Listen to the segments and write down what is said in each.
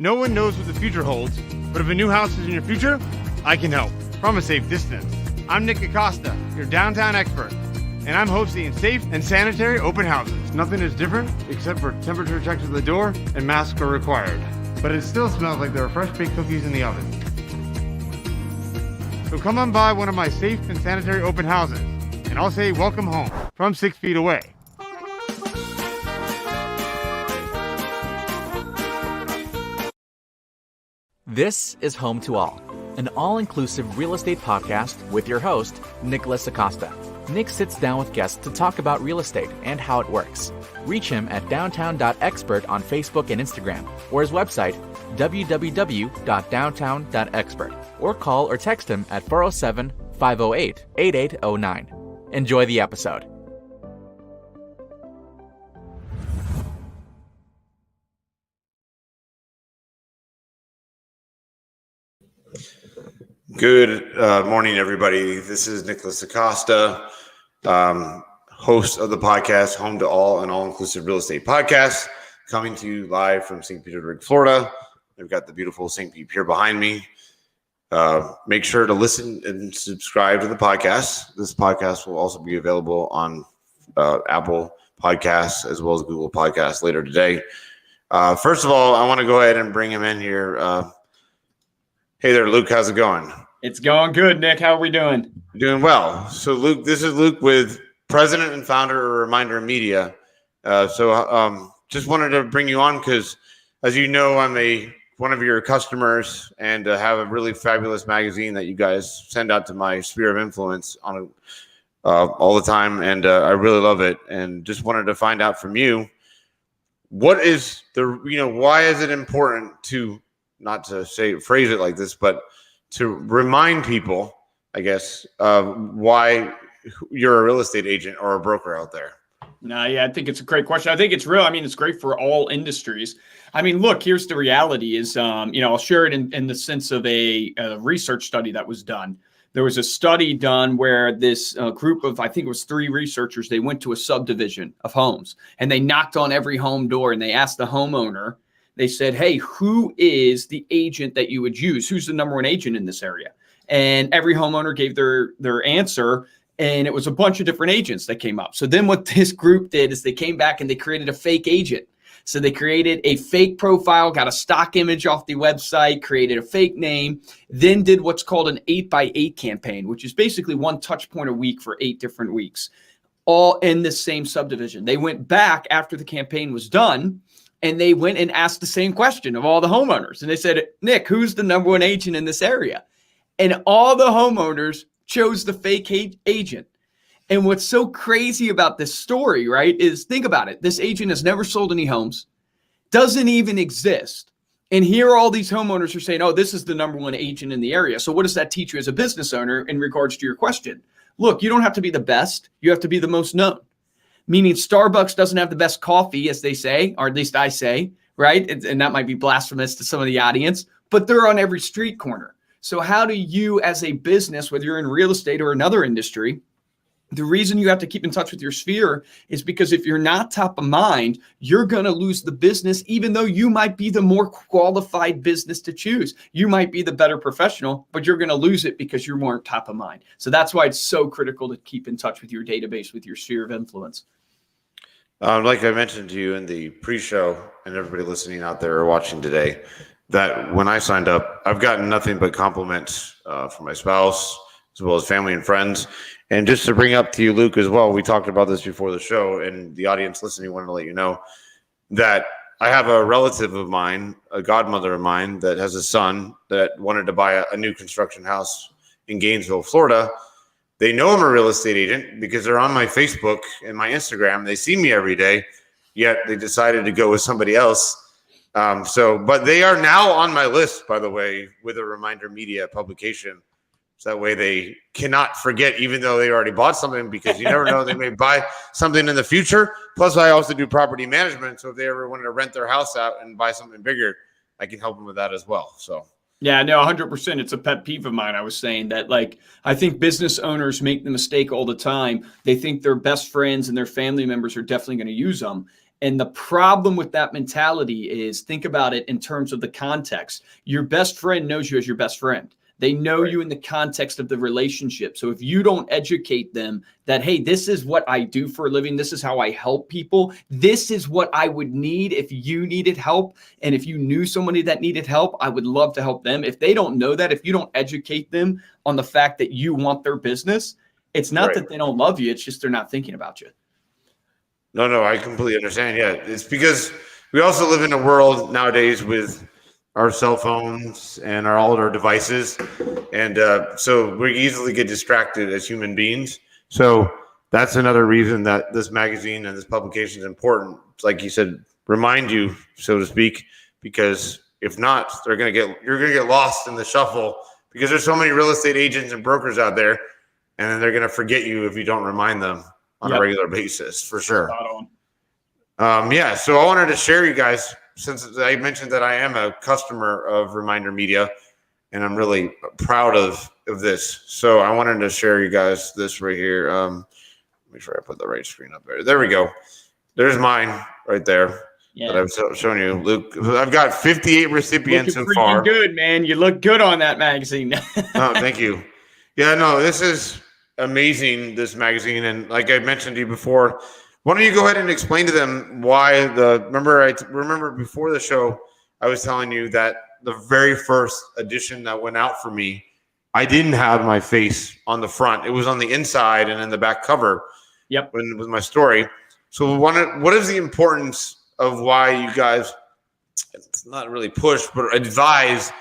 No one knows what the future holds, but if a new house is in your future, I can help from a safe distance. I'm Nick Acosta, your downtown expert, and I'm hosting safe and sanitary open houses. Nothing is different except for temperature checks at the door and masks are required. But it still smells like there are fresh baked cookies in the oven. So come on by one of my safe and sanitary open houses, and I'll say welcome home from 6 feet away. This is Home to All, an all-inclusive real estate podcast with your host, Nicholas Acosta. Nick sits down with guests to talk about real estate and how it works. Reach him at downtown.expert on Facebook and Instagram, or his website, www.downtown.expert, or call or text him at 407-508-8809. Enjoy the episode. Good morning, everybody. This is Nicholas Acosta, host of the podcast Home to All, an all-inclusive real estate podcast, coming to you live from St. Petersburg, Florida. We've got the beautiful St. Pete Pier behind me. Make sure to listen and subscribe to the podcast. This podcast will also be available on Apple Podcasts as well as Google Podcasts later today. First of all, I want to go ahead and bring him in here. Hey there, Luke. How's it going? It's going good, Nick. How are we doing? Doing well. So, Luke, this is Luke with president and founder of Reminder Media. Just wanted to bring you on because, as you know, I'm one of your customers and have a really fabulous magazine that you guys send out to my sphere of influence on all the time, and I really love it. And just wanted to find out from you, why is it important to, not to phrase it like this, but to remind people, I guess, why you're a real estate agent or a broker out there? I think it's a great question. I think it's real. I mean, it's great for all industries. I mean, look, here's the reality is, I'll share it in the sense of a research study that was done. There was a study done where this group of, I think it was 3 researchers, they went to a subdivision of homes and they knocked on every home door and they asked the homeowner, they said, hey, who is the agent that you would use? Who's the number one agent in this area? And every homeowner gave their answer, and it was a bunch of different agents that came up. So then what this group did is they came back and they created a fake agent. So they created a fake profile, got a stock image off the website, created a fake name, then did what's called an 8x8 campaign, which is basically one touch point a week for 8 different weeks, all in the same subdivision. They went back after the campaign was done, and they went and asked the same question of all the homeowners. And they said, Nick, who's the number one agent in this area? And all the homeowners chose the fake agent. And what's so crazy about this story, right, is think about it. This agent has never sold any homes, doesn't even exist. And here all these homeowners are saying, oh, this is the number one agent in the area. So what does that teach you as a business owner in regards to your question? Look, you don't have to be the best. You have to be the most known. Meaning Starbucks doesn't have the best coffee, as they say, or at least I say, right? And that might be blasphemous to some of the audience, but they're on every street corner. So how do you, as a business, whether you're in real estate or another industry, the reason you have to keep in touch with your sphere is because if you're not top of mind, you're going to lose the business, even though you might be the more qualified business to choose. You might be the better professional, but you're going to lose it because you weren't top of mind. So that's why it's so critical to keep in touch with your database, with your sphere of influence. Like I mentioned to you in the pre-show, and everybody listening out there or watching today, that when I signed up, I've gotten nothing but compliments from my spouse, as well as family and friends. And just to bring up to you, Luke, as well, we talked about this before the show, and the audience listening wanted to let you know that I have a relative of mine, a godmother of mine, that has a son that wanted to buy a new construction house in Gainesville, Florida. They know I'm a real estate agent because they're on my Facebook and my Instagram. They see me every day, yet they decided to go with somebody else. But they are now on my list, by the way, with a Reminder Media publication. So that way they cannot forget, even though they already bought something, because you never know, they may buy something in the future. Plus, I also do property management. So if they ever wanted to rent their house out and buy something bigger, I can help them with that as well. So. Yeah, no, 100%. It's a pet peeve of mine. I was saying that, I think business owners make the mistake all the time. They think their best friends and their family members are definitely going to use them. And the problem with that mentality is, think about it in terms of the context. Your best friend knows you as your best friend. They know you in the context of the relationship. So if you don't educate them that, hey, this is what I do for a living, this is how I help people, this is what I would need if you needed help, and if you knew somebody that needed help, I would love to help them. If they don't know that, if you don't educate them on the fact that you want their business, it's not that they don't love you, it's just they're not thinking about you. No, I completely understand. Yeah, it's because we also live in a world nowadays with our cell phones and all of our devices, and so we easily get distracted as human beings. So that's another reason that this magazine and this publication is important. Like you said, remind you, so to speak, because if not, you're gonna get lost in the shuffle, because there's so many real estate agents and brokers out there, and then they're gonna forget you if you don't remind them on a regular basis, for sure. Yeah, so I wanted to share you guys, since I mentioned that I am a customer of Reminder Media, and I'm really proud of this. So I wanted to share you guys this right here. Make sure I put the right screen up there. There we go. There's mine right there that I've shown you, Luke. I've got 58 recipients so far. Good, man. You look good on that magazine. Oh, thank you. Yeah, no, this is amazing, this magazine. And like I mentioned to you before, why don't you go ahead and explain to them why remember before the show, I was telling you that the very first edition that went out for me, I didn't have my face on the front. It was on the inside and in the back cover. Yep. With my story. So what is the importance of why you guys, it's not really push, but advise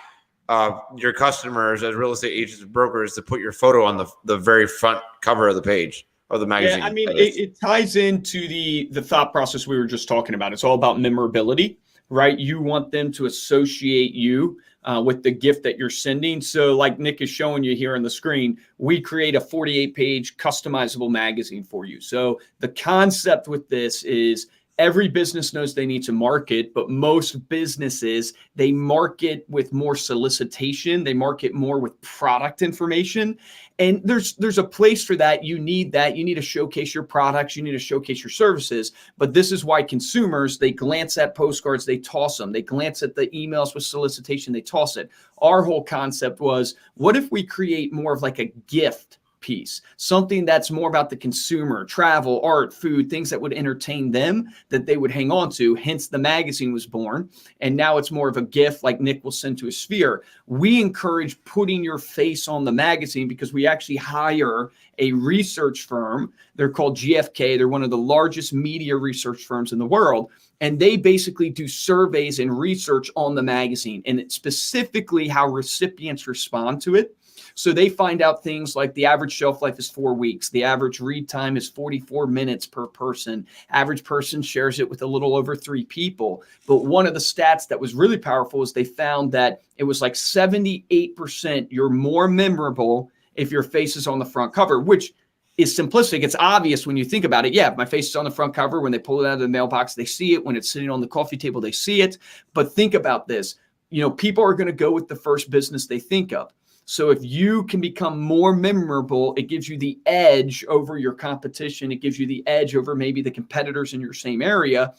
your customers as real estate agents and brokers to put your photo on the very front cover of the page? Of the magazine. Yeah, I mean, it ties into the thought process we were just talking about. It's all about memorability, right? You want them to associate you with the gift that you're sending. So like Nick is showing you here on the screen, we create a 48-page customizable magazine for you. So the concept with this is, every business knows they need to market, but most businesses, they market with more solicitation. They market more with product information. And there's a place for that. You need that. You need to showcase your products. You need to showcase your services. But this is why consumers, they glance at postcards, they toss them. They glance at the emails with solicitation, they toss it. Our whole concept was, what if we create more of like a gift piece, something that's more about the consumer, travel, art, food, things that would entertain them, that they would hang on to. Hence the magazine was born. And now it's more of a gift like Nick will send to a sphere. We encourage putting your face on the magazine because we actually hire a research firm. They're called GFK. They're one of the largest media research firms in the world. And they basically do surveys and research on the magazine, and it's specifically how recipients respond to it. So they find out things like the average shelf life is 4 weeks. The average read time is 44 minutes per person. Average person shares it with a little over 3 people. But one of the stats that was really powerful is they found that it was like 78% you're more memorable if your face is on the front cover, which is simplistic. It's obvious when you think about it. Yeah, if my face is on the front cover, when they pull it out of the mailbox, they see it. When it's sitting on the coffee table, they see it. But think about this. You know, people are going to go with the first business they think of. So if you can become more memorable, it gives you the edge over your competition. It gives you the edge over maybe the competitors in your same area.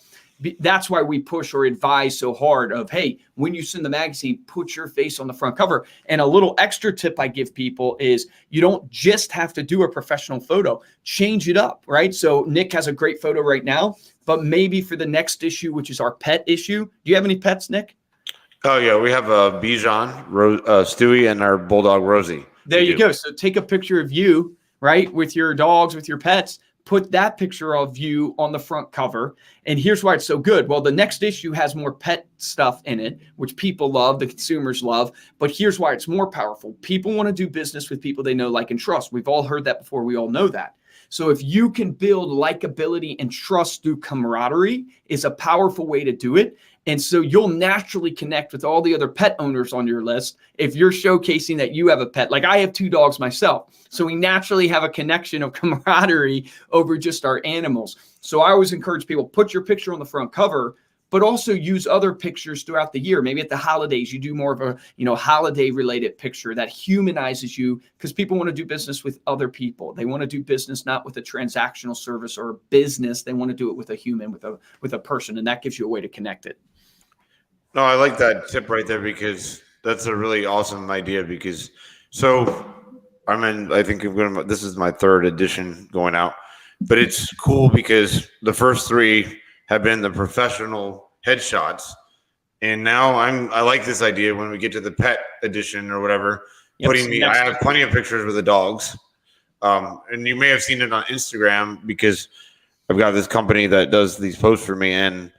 That's why we push or advise so hard of, hey, when you send the magazine, put your face on the front cover. And a little extra tip I give people is you don't just have to do a professional photo. Change it up, right? So Nick has a great photo right now, but maybe for the next issue, which is our pet issue. Do you have any pets, Nick? Oh, yeah. We have a Bichon, Stewie, and our bulldog, Rosie. There you go. So take a picture of you, right, with your dogs, with your pets. Put that picture of you on the front cover. And here's why it's so good. Well, the next issue has more pet stuff in it, which people love, the consumers love. But here's why it's more powerful. People want to do business with people they know, like, and trust. We've all heard that before. We all know that. So if you can build likability and trust through camaraderie, is a powerful way to do it. And so you'll naturally connect with all the other pet owners on your list if you're showcasing that you have a pet. Like I have 2 dogs myself. So we naturally have a connection of camaraderie over just our animals. So I always encourage people, put your picture on the front cover, but also use other pictures throughout the year. Maybe at the holidays, you do more of a, holiday related picture that humanizes you, because people want to do business with other people. They want to do business not with a transactional service or a business. They want to do it with a human, with a person, and that gives you a way to connect it. No, I like that tip right there, because that's a really awesome idea. Because I think this is my third edition going out, but it's cool because the first three have been the professional headshots, and now I like this idea when we get to the pet edition or whatever. I have plenty of pictures with the dogs, and you may have seen it on Instagram because I've got this company that does these posts for me, and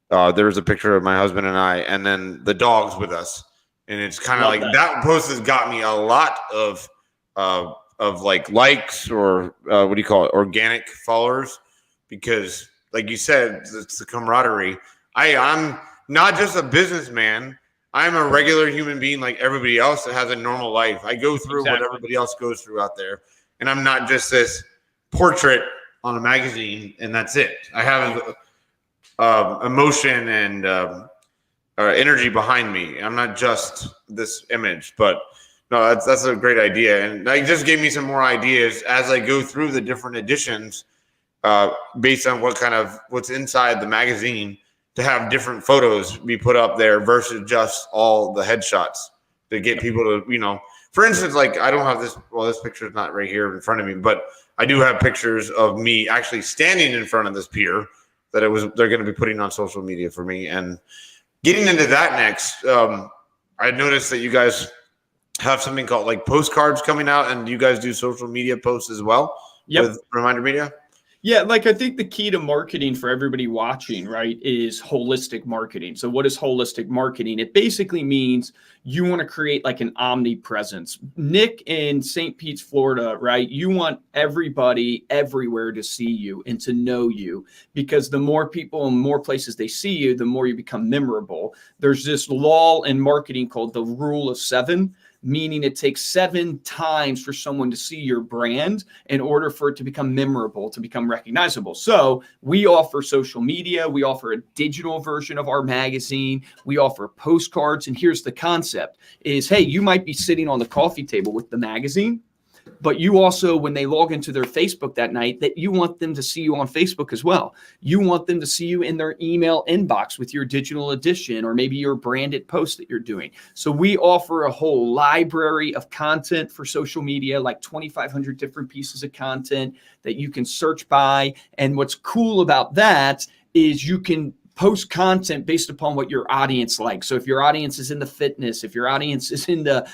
there's a picture of my husband and I, and then the dogs with us, and it's kind of like that post has got me a lot of like likes, or what do you call it, organic followers, because like you said, it's the camaraderie. I'm not just a businessman. I'm a regular human being like everybody else that has a normal life. I go through what everybody else goes through out there, and I'm not just this portrait on a magazine and that's it. I have emotion and energy behind me. I'm not just this image, but no, that's a great idea. And that just gave me some more ideas as I go through the different editions, based on what's inside the magazine, to have different photos be put up there versus just all the headshots, to get people to, for instance, like I don't have this, this picture is not right here in front of me, but I do have pictures of me actually standing in front of this pier that they're going to be putting on social media for me. And getting into that next, I noticed that you guys have something called like postcards coming out, and you guys do social media posts as well. Yep. With Reminder Media. Yeah, like I think the key to marketing for everybody watching, right, is holistic marketing. So what is holistic marketing? It basically means you want to create like an omnipresence. Nick in St. Pete, Florida, right? You want everybody everywhere to see you and to know you, because the more people and more places they see you, the more you become memorable. There's this law in marketing called the rule of 7. Meaning it takes 7 times for someone to see your brand in order for it to become memorable, to become recognizable. So we offer social media. We offer a digital version of our magazine. We offer postcards. And here's the concept is, hey, you might be sitting on the coffee table with the magazine, but you also, when they log into their Facebook that night, that you want them to see you on Facebook as well. You want them to see you in their email inbox with your digital edition, or maybe your branded post that you're doing. So we offer a whole library of content for social media, like 2,500 different pieces of content that you can search by. And what's cool about that is you can post content based upon what your audience likes. So if your audience is into fitness, if your audience is into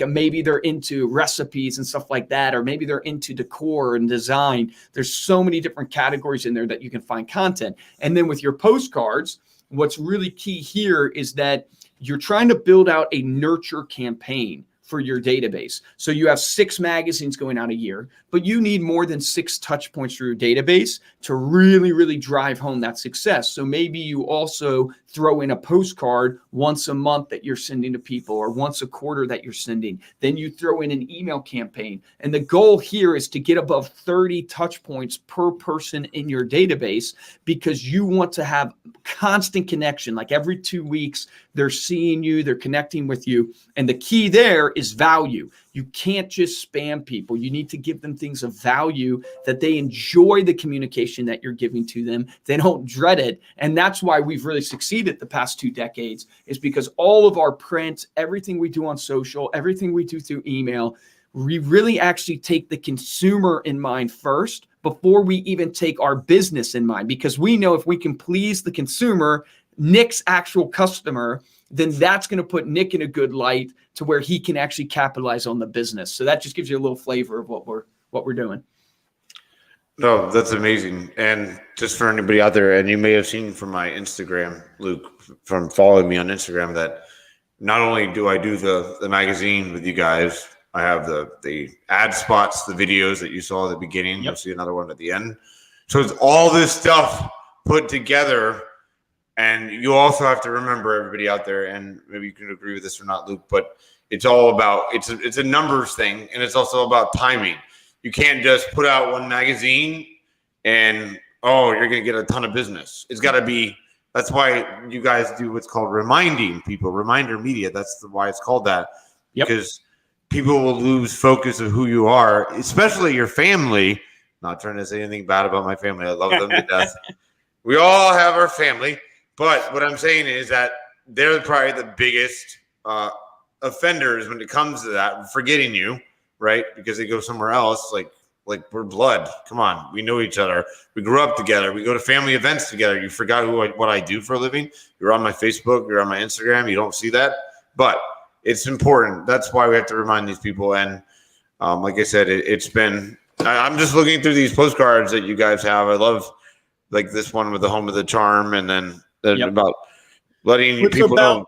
maybe they're into recipes and stuff like that, or maybe they're into decor and design, there's so many different categories in there that you can find content. And then with your postcards, what's really key here is that you're trying to build out a nurture campaign for your database. So you have 6 magazines going out a year, but you need more than 6 touch points for your database to really, really drive home that success. So maybe you also throw in a postcard once a month that you're sending to people, or once a quarter that you're sending. Then you throw in an email campaign. And the goal here is to get above 30 touch points per person in your database, because you want to have constant connection. Like every 2 weeks, they're seeing you, they're connecting with you. And the key there is value. You can't just spam people. You need to give them things of value, that they enjoy the communication that you're giving to them. They don't dread it. And that's why we've really succeeded the past 2 decades, is because all of our print, everything we do on social, everything we do through email, we really actually take the consumer in mind first before we even take our business in mind. Because we know if we can please the consumer, Nick's actual customer, then that's going to put Nick in a good light to where he can actually capitalize on the business. So that just gives you a little flavor of what we're doing. No, that's amazing. And just for anybody out there, and you may have seen from my Instagram, Luke, from following me on Instagram, that not only do I do the magazine with you guys, I have the ad spots, the videos that you saw at the beginning. Yep. You'll see another one at the end. So it's all this stuff put together. And you also have to remember, everybody out there, and maybe you can agree with this or not, Luke, but it's all about, it's a numbers thing, and it's also about timing. You can't just put out one magazine and, you're going to get a ton of business. It's got to be That's why you guys do what's called reminding people, reminder media. That's why it's called that. Yep. Because people will lose focus of who you are, especially your family. Not trying to say anything bad about my family. I love them to death. We all have our family. But what I'm saying is that they're probably the biggest offenders when it comes to that, forgetting you, right? Because they go somewhere else. Like we're blood. Come on. We know each other. We grew up together. We go to family events together. You forgot what I do for a living. You're on my Facebook. You're on my Instagram. You don't see that. But it's important. That's why we have to remind these people. And like I said, it's been – I'm just looking through these postcards that you guys have. I love like this one with the home of the charm, and then about letting people know.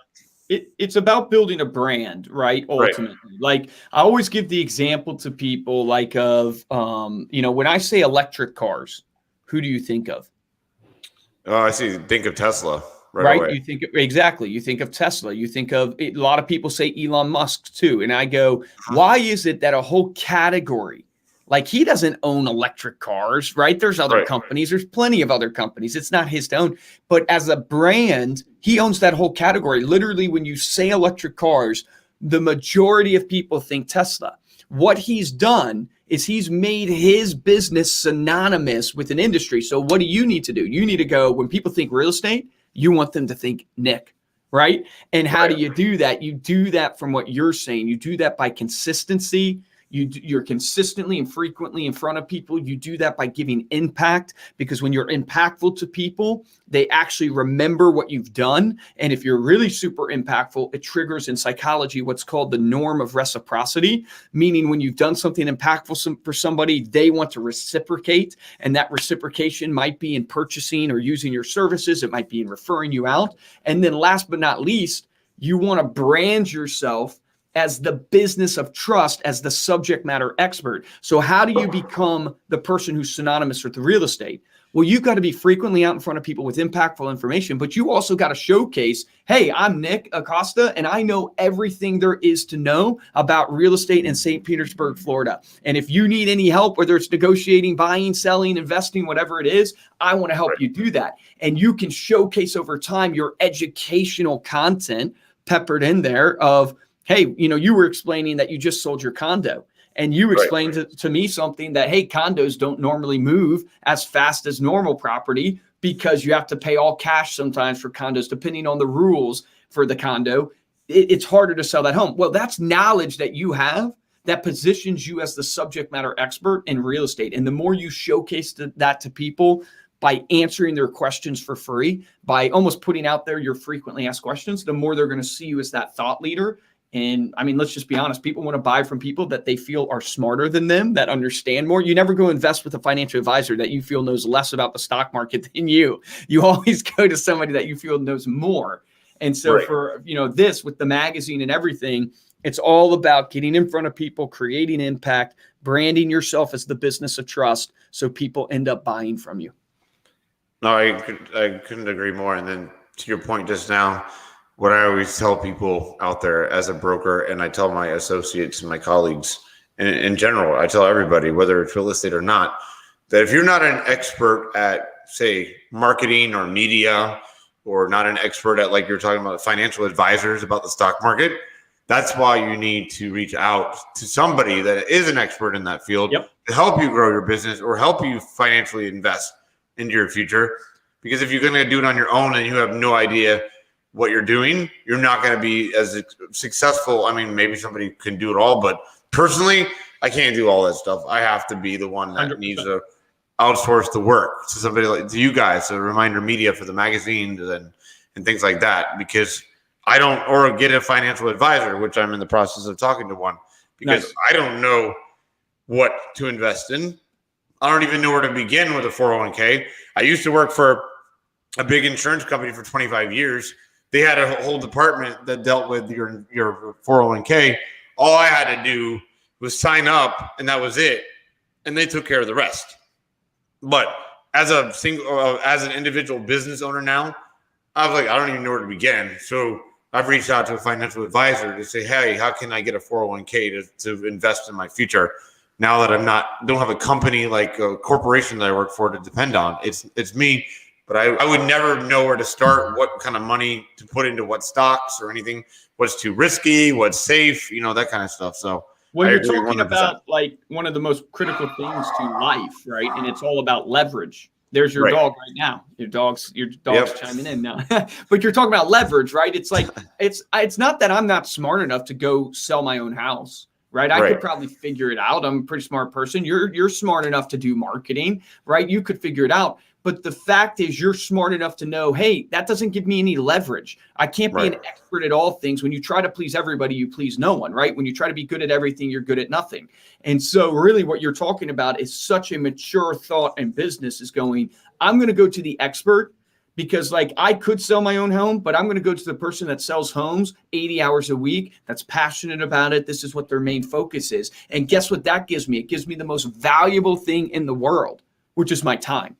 It's about building a brand, right? Ultimately, like I always give the example to people, like of when I say electric cars, who do you think of? Oh, I see. Think of Tesla, right? Away. You think exactly. You think of Tesla. You think of a lot of people say Elon Musk too, and I go, why is it that a whole category? Like he doesn't own electric cars, right? There's other companies. There's plenty of other companies. It's not his to own. But as a brand, he owns that whole category. Literally, when you say electric cars, the majority of people think Tesla. What he's done is he's made his business synonymous with an industry. So what do you need to do? You need to go, when people think real estate, you want them to think Nick, right? And how do you do that? You do that from what you're saying. You do that by consistency. You're consistently and frequently in front of people. You do that by giving impact, because when you're impactful to people, they actually remember what you've done. And if you're really super impactful, it triggers in psychology what's called the norm of reciprocity, meaning when you've done something impactful for somebody, they want to reciprocate. And that reciprocation might be in purchasing or using your services. It might be in referring you out. And then last but not least, you want to brand yourself as the business of trust, as the subject matter expert. So how do you become the person who's synonymous with the real estate? Well, you've got to be frequently out in front of people with impactful information, but you also got to showcase, hey, I'm Nick Acosta, and I know everything there is to know about real estate in St. Petersburg, Florida. And if you need any help, whether it's negotiating, buying, selling, investing, whatever it is, I want to help you do that. And you can showcase over time your educational content peppered in there of, hey, you were explaining that you just sold your condo, and you explained to me something that, hey, condos don't normally move as fast as normal property because you have to pay all cash sometimes for condos, depending on the rules for the condo. It's harder to sell that home. Well, that's knowledge that you have that positions you as the subject matter expert in real estate. And the more you showcase that to people by answering their questions for free, by almost putting out there your frequently asked questions, the more they're going to see you as that thought leader. And I mean, let's just be honest. People want to buy from people that they feel are smarter than them, that understand more. You never go invest with a financial advisor that you feel knows less about the stock market than you. You always go to somebody that you feel knows more. And so for, this with the magazine and everything, it's all about getting in front of people, creating impact, branding yourself as the business of trust, so people end up buying from you. No, I couldn't agree more. And then to your point just now, what I always tell people out there as a broker, and I tell my associates and my colleagues, and in general, I tell everybody, whether it's real estate or not, that if you're not an expert at, say, marketing or media, or not an expert at, like you're talking about, financial advisors about the stock market, that's why you need to reach out to somebody that is an expert in that field to help you grow your business or help you financially invest into your future. Because if you're going to do it on your own and you have no idea what you're doing, you're not going to be as successful. I mean, maybe somebody can do it all, but personally, I can't do all that stuff. I have to be the one that 100%. Needs to outsource the work to somebody like to you guys, so Reminder Media for the magazine and things like that, because I don't, or get a financial advisor, which I'm in the process of talking to one, because I don't know what to invest in. I don't even know where to begin with a 401k. I used to work for a big insurance company for 25 years. They had a whole department that dealt with your 401k. All I had to do was sign up, and that was it. And they took care of the rest. But as an individual business owner now, I was like, I don't even know where to begin. So I've reached out to a financial advisor to say, hey, how can I get a 401k to invest in my future? Now that don't have a company like a corporation that I work for to depend on. It's me but I would never know where to start, what kind of money to put into what stocks or anything, what's too risky, what's safe, that kind of stuff. So well, I you're agree talking 100%. about like one of the most critical things to life, right? And it's all about leverage. There's your Right. dog right now. Your dog's Yep. chiming in now. But you're talking about leverage, right? It's like it's not that I'm not smart enough to go sell my own house, right? I could probably figure it out. I'm a pretty smart person. You're smart enough to do marketing, right? You could figure it out. But the fact is, you're smart enough to know, hey, that doesn't give me any leverage. I can't be an expert at all things. When you try to please everybody, you please no one, right? When you try to be good at everything, you're good at nothing. And so really what you're talking about is such a mature thought in business is going, I'm going to go to the expert because like I could sell my own home, but I'm going to go to the person that sells homes 80 hours a week, that's passionate about it. This is what their main focus is. And guess what that gives me? It gives me the most valuable thing in the world, which is my time.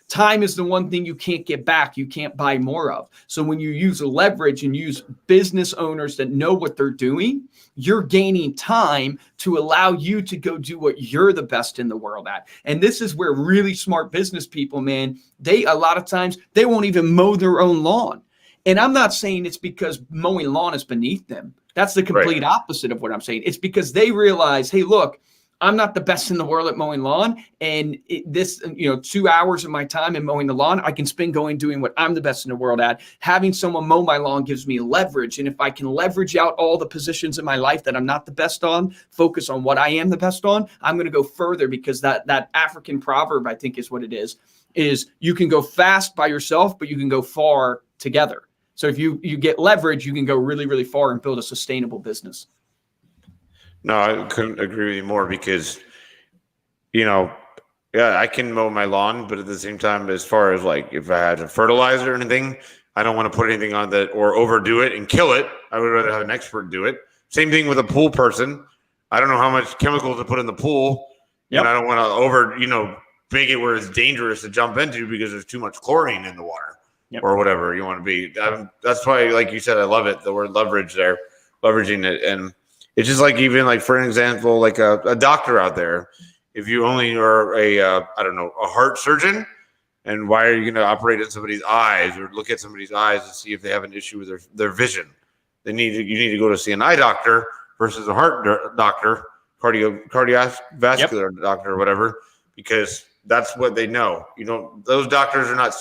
Time is the one thing you can't get back. You can't buy more of. So when you use leverage and use business owners that know what they're doing, you're gaining time to allow you to go do what you're the best in the world at. And this is where really smart business people, man, a lot of times they won't even mow their own lawn. And I'm not saying it's because mowing lawn is beneath them. That's the complete opposite of what I'm saying. It's because they realize, hey, look, I'm not the best in the world at mowing lawn. And 2 hours of my time in mowing the lawn, I can spend going doing what I'm the best in the world at. Having someone mow my lawn gives me leverage. And if I can leverage out all the positions in my life that I'm not the best on, focus on what I am the best on, I'm going to go further because that African proverb, I think is what it is you can go fast by yourself, but you can go far together. So if you get leverage, you can go really, really far and build a sustainable business. No, I couldn't agree with you more because, I can mow my lawn, but at the same time, as far as like if I had to fertilizer or anything, I don't want to put anything on that or overdo it and kill it. I would rather have an expert do it. Same thing with a pool person. I don't know how much chemicals to put in the pool, and I don't want to make it where it's dangerous to jump into because there's too much chlorine in the water or whatever you want to be. That's why, like you said, I love it. The word leverage there, leveraging it. And it's just like, even like, for an example, like a doctor out there, if you only are a heart surgeon, and why are you going to operate in somebody's eyes or look at somebody's eyes to see if they have an issue with their vision? You need to go to see an eye doctor versus a heart doctor, cardiovascular doctor or whatever, because that's what they know. Those doctors are not,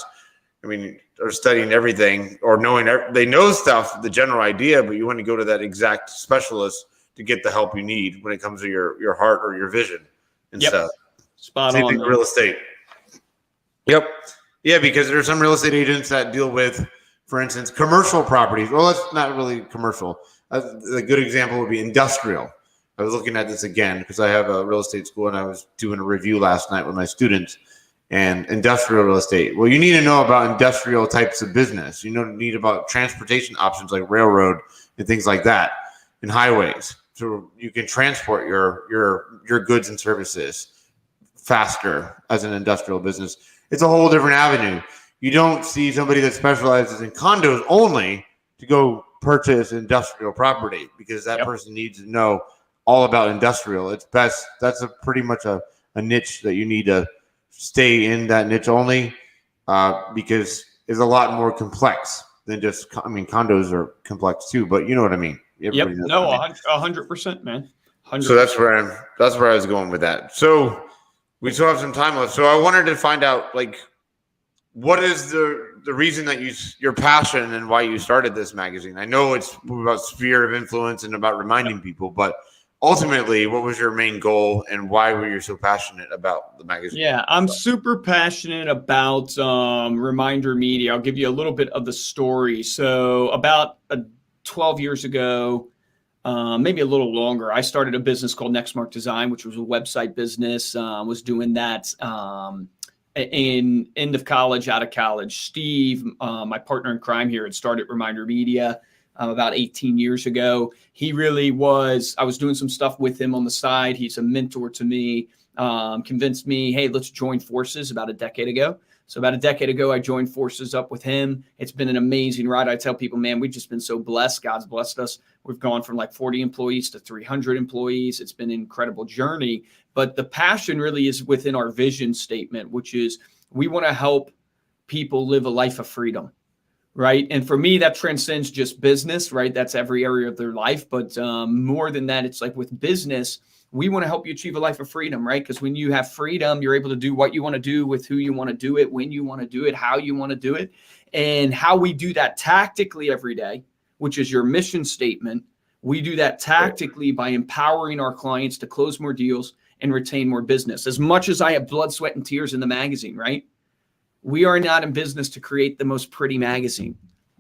are studying everything or knowing, they know stuff, the general idea, but you want to go to that exact specialist to get the help you need when it comes to your heart or your vision and stuff. Spot Same on. thing, real estate. Yep. Yeah, because there's some real estate agents that deal with, for instance, commercial properties. Well, that's not really commercial. A good example would be industrial. I was looking at this again because I have a real estate school and I was doing a review last night with my students. And industrial real estate. Well, you need to know about industrial types of business. You need about transportation options like railroad and things like that, and highways, so you can transport your goods and services faster as an industrial business. It's a whole different avenue. You don't see somebody that specializes in condos only to go purchase industrial property because that person needs to know all about industrial. It's best. That's pretty much a niche that you need to stay in that niche only because it's a lot more complex than just, condos are complex too, but you know what I mean? Everybody knows No, what I mean. 100%, man. 100%. So that's where I was going with that. So we still have some time left. So I wanted to find out, like, what is the reason that your passion and why you started this magazine? I know it's about sphere of influence and about reminding people, but ultimately, what was your main goal and why were you so passionate about the magazine? Yeah, I'm super passionate about Reminder Media. I'll give you a little bit of the story. So about 12 years ago, maybe a little longer, I started a business called Nextmark Design, which was a website business. Was doing that in end of college, out of college. Steve, my partner in crime here, had started Reminder Media about 18 years ago. He really was, I was doing some stuff with him on the side. He's a mentor to me, convinced me, hey, let's join forces about a decade ago. So about a decade ago, I joined forces up with him. It's been an amazing ride. I tell people, man, we've just been so blessed. God's blessed us. We've gone from like 40 employees to 300 employees. It's been an incredible journey. But the passion really is within our vision statement, which is we want to help people live a life of freedom, right? And for me, that transcends just business, right? That's every area of their life. But more than that, it's like with business, we want to help you achieve a life of freedom, right? Because when you have freedom, you're able to do what you want to do with who you want to do it, when you want to do it, how you want to do it. And how we do that tactically every day, which is your mission statement. We do that tactically by empowering our clients to close more deals and retain more business. As much as I have blood, sweat, and tears in the magazine, right? We are not in business to create the most pretty magazine,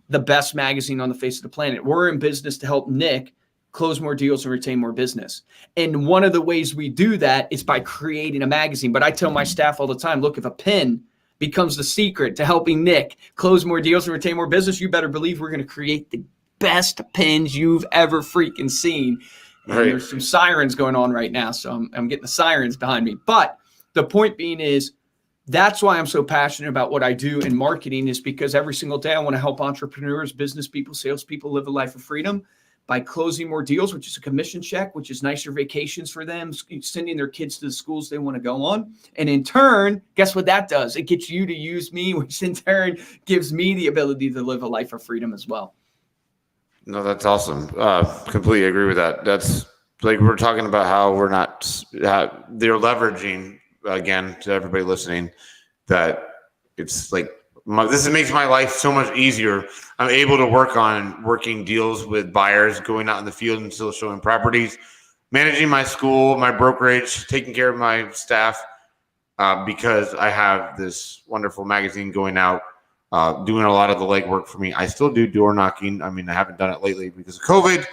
the best magazine on the face of the planet. We're in business to help Nick close more deals and retain more business. And one of the ways we do that is by creating a magazine. But I tell my staff all the time, look, if a pen becomes the secret to helping Nick close more deals and retain more business, you better believe we're going to create the best pens you've ever freaking seen. And there's some sirens going on right now, so I'm getting the sirens behind me. But the point being is, that's why I'm so passionate about what I do in marketing, is because every single day I want to help entrepreneurs, business people, salespeople live a life of freedom by closing more deals, which is a commission check, which is nicer vacations for them, sending their kids to the schools they want to go on. And in turn, guess what that does? It gets you to use me, which in turn gives me the ability to live a life of freedom as well. No, that's awesome. Completely agree with that. That's like, we're talking about how we're not, they're leveraging, again, to everybody listening, that it's like, this makes my life so much easier. I'm able to work on working deals with buyers, going out in the field and still showing properties, managing my school, my brokerage, taking care of my staff, because I have this wonderful magazine going out, doing a lot of the legwork for me. I still do door knocking. I mean, I haven't done it lately because of COVID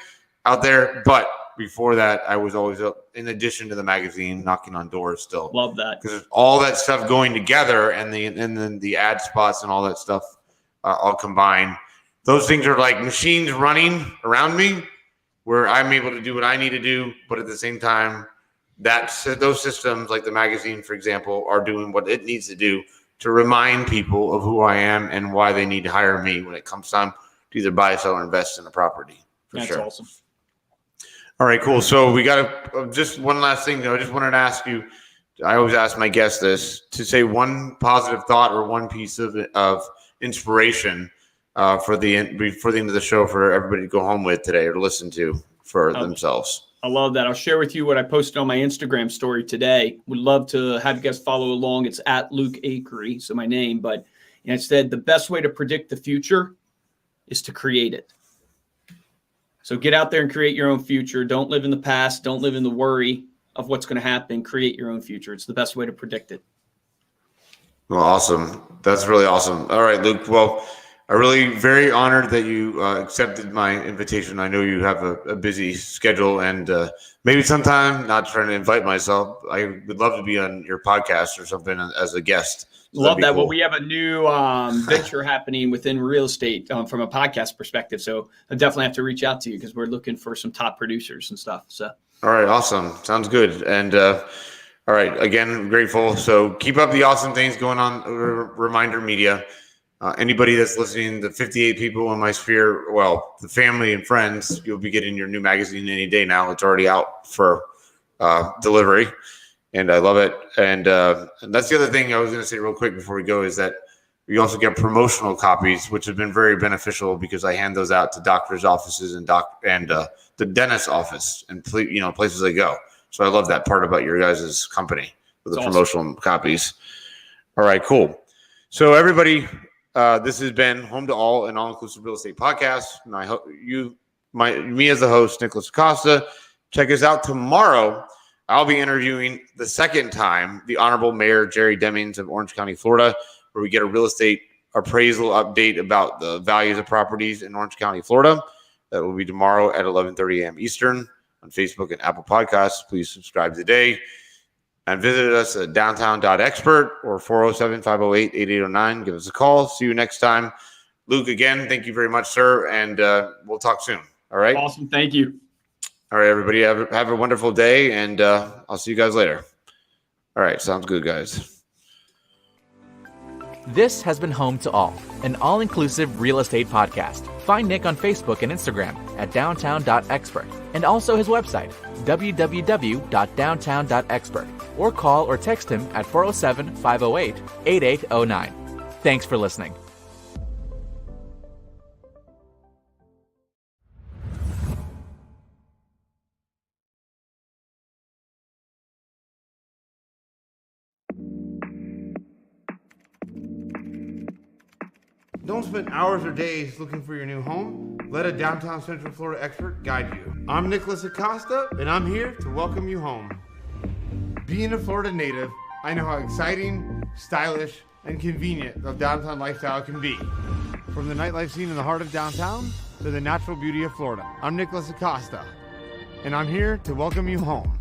out there, but before that, I was always up, in addition to the magazine, knocking on doors still. Love that. Because all that stuff going together, and then the ad spots and all that stuff all combined. Those things are like machines running around me, where I'm able to do what I need to do, but at the same time, those systems, like the magazine, for example, are doing what it needs to do to remind people of who I am and why they need to hire me when it comes time to either buy, sell, or invest in a property. That's awesome. All right, cool. So we got just one last thing. I just wanted to ask you, I always ask my guests this, to say one positive thought or one piece of inspiration before the end of the show for everybody to go home with today or to listen to for themselves. I love that. I'll share with you what I posted on my Instagram story today. Would love to have you guys follow along. It's at Luke Acree, so my name. But it said the best way to predict the future is to create it. So get out there and create your own future. Don't live in the past. Don't live in the worry of what's going to happen. Create your own future. It's the best way to predict it. Well, awesome. That's really awesome. All right, Luke. Well, I'm really very honored that you accepted my invitation. I know you have a busy schedule, and maybe sometime, not trying to invite myself, I would love to be on your podcast or something as a guest. So love that. cool. Well, we have a new venture happening within real estate from a podcast perspective. So I definitely have to reach out to you because we're looking for some top producers and stuff. So. All right. Awesome. Sounds good. And all right. Again, grateful. So keep up the awesome things going on. Reminder Media. Anybody that's listening, the 58 people in my sphere, well, the family and friends, you'll be getting your new magazine any day now. It's already out for delivery. And I love it. And that's the other thing I was going to say real quick before we go is that we also get promotional copies, which have been very beneficial because I hand those out to doctors' offices and the dentist's office and places I go. So I love that part about your guys' company with the promotional copies. All right, cool. So everybody, this has been Home to All, an all-inclusive real estate podcast. And me as the host, Nicholas Acosta. Check us out tomorrow. I'll be interviewing the second time the Honorable Mayor Jerry Demings of Orange County, Florida, where we get a real estate appraisal update about the values of properties in Orange County, Florida. That will be tomorrow at 11:30 a.m. Eastern on Facebook and Apple Podcasts. Please subscribe today and visit us at downtown.expert or 407-508-8809. Give us a call. See you next time. Luke, again, thank you very much, sir, and we'll talk soon. All right? Awesome. Thank you. All right, everybody, have a wonderful day, and I'll see you guys later. All right, sounds good, guys. This has been Home to All, an all-inclusive real estate podcast. Find Nick on Facebook and Instagram at downtown.expert, and also his website, www.downtown.expert, or call or text him at 407-508-8809. Thanks for listening. Don't spend hours or days looking for your new home. Let a downtown Central Florida expert guide you. I'm Nicholas Acosta, and I'm here to welcome you home. Being a Florida native, I know how exciting, stylish, and convenient the downtown lifestyle can be. From the nightlife scene in the heart of downtown to the natural beauty of Florida. I'm Nicholas Acosta, and I'm here to welcome you home.